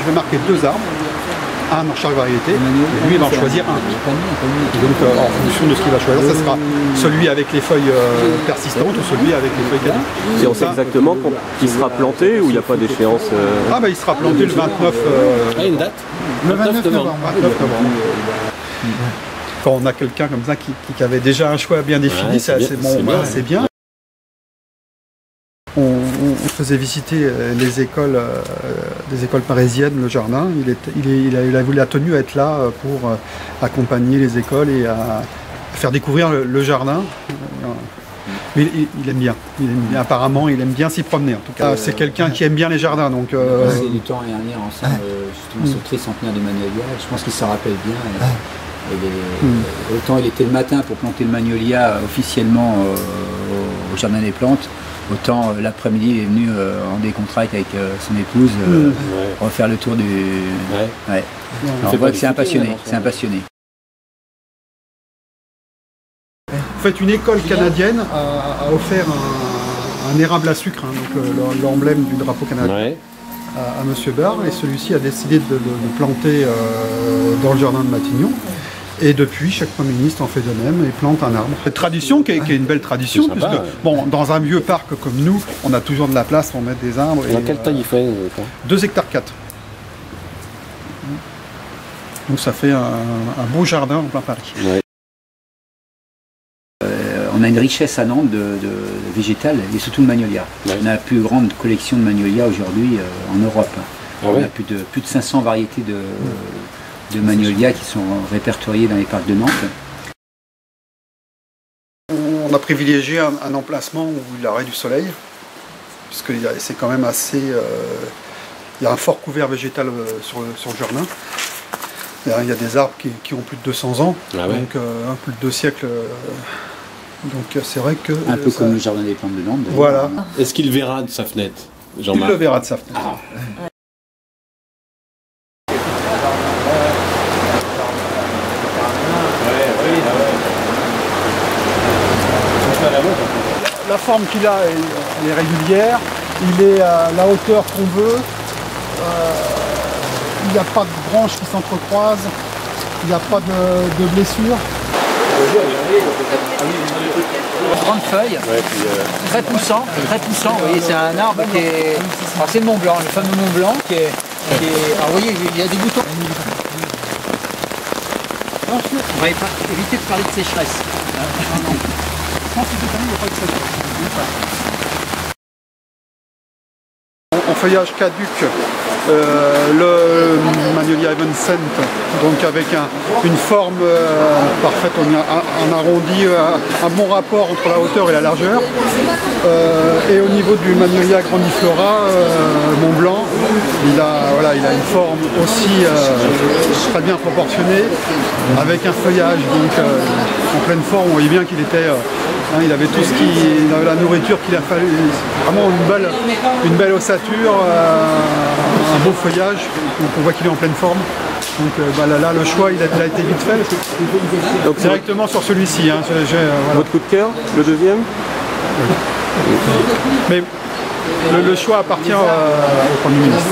je vais marquer 2 arbres, un dans chaque variété, et lui il va en choisir un. Donc en fonction de ce qu'il va choisir, ça sera celui avec les feuilles persistantes ou celui avec les feuilles caduques. Et on sait exactement quand il sera planté ou il n'y a pas d'échéance Ah bah il sera planté le 29 une date le 29 novembre. Quand on a quelqu'un comme ça qui avait déjà un choix bien défini, c'est bien. On faisait visiter les écoles, des écoles parisiennes, le jardin. Il a tenu à être là pour accompagner les écoles et à faire découvrir le jardin. Mais il aime bien. Apparemment, il aime bien s'y promener. En tout cas, c'est quelqu'un qui aime bien les jardins. Donc, on a passé du temps l'année dernière ensemble, justement sur le tricentenaire de Magnolia. Je pense qu'il s'en rappelle bien. Autant il était le matin pour planter le magnolia officiellement au jardin des plantes. Autant l'après-midi, il est venu en décontracte avec son épouse refaire le tour du... Ouais. On voit que c'est un passionné. En fait, une école canadienne a offert un érable à sucre, donc l'emblème du drapeau canadien, à M. Barre, et celui-ci a décidé de le planter dans le jardin de Matignon. Et depuis, chaque Premier ministre en fait de même et plante un arbre. Une tradition qui est une belle tradition, puisque bon, dans un vieux parc comme nous, on a toujours de la place pour mettre des arbres. Et quelle taille il fait 2,4 hectares. Donc ça fait un beau jardin en plein Paris. On a une richesse à Nantes de végétal et surtout de magnolia. On a la plus grande collection de magnolia aujourd'hui en Europe. On a plus de 500 variétés de magnolias qui sont répertoriés dans les parcs de Nantes. On a privilégié un emplacement où il aurait du soleil, puisque c'est quand même assez... il y a un fort couvert végétal sur le jardin. Il y a des arbres qui ont plus de 200 ans, donc plus de 2 siècles. Donc c'est vrai que... Un peu comme le jardin des plantes de Nantes. Voilà. Est-ce qu'il verra de sa fenêtre, Il Jean-Marc? le verra de sa fenêtre. La forme qu'il a, elle est régulière, il est à la hauteur qu'on veut, il n'y a pas de branches qui s'entrecroisent, il n'y a pas de blessures. Grande feuille, très poussant, vous voyez, c'est un arbre qui est... Alors c'est le Mont Blanc, le fameux Mont Blanc qui est... Alors vous voyez, il y a des boutons. On va éviter de parler de sécheresse. En feuillage caduc, le Magnolia Evanescent, donc avec une forme parfaite, on arrondit un bon rapport entre la hauteur et la largeur. Et au niveau du Magnolia grandiflora, Mont Blanc, il a une forme aussi très bien proportionnée, avec un feuillage donc, en pleine forme. On voyait bien qu'il était... il avait tout ce il avait la nourriture qu'il a fallu, vraiment une belle ossature, un beau feuillage, donc on voit qu'il est en pleine forme. Donc là, le choix il a été vite fait. Donc directement sur celui-ci. Votre coup de cœur, le deuxième? Mais le choix appartient au Premier ministre.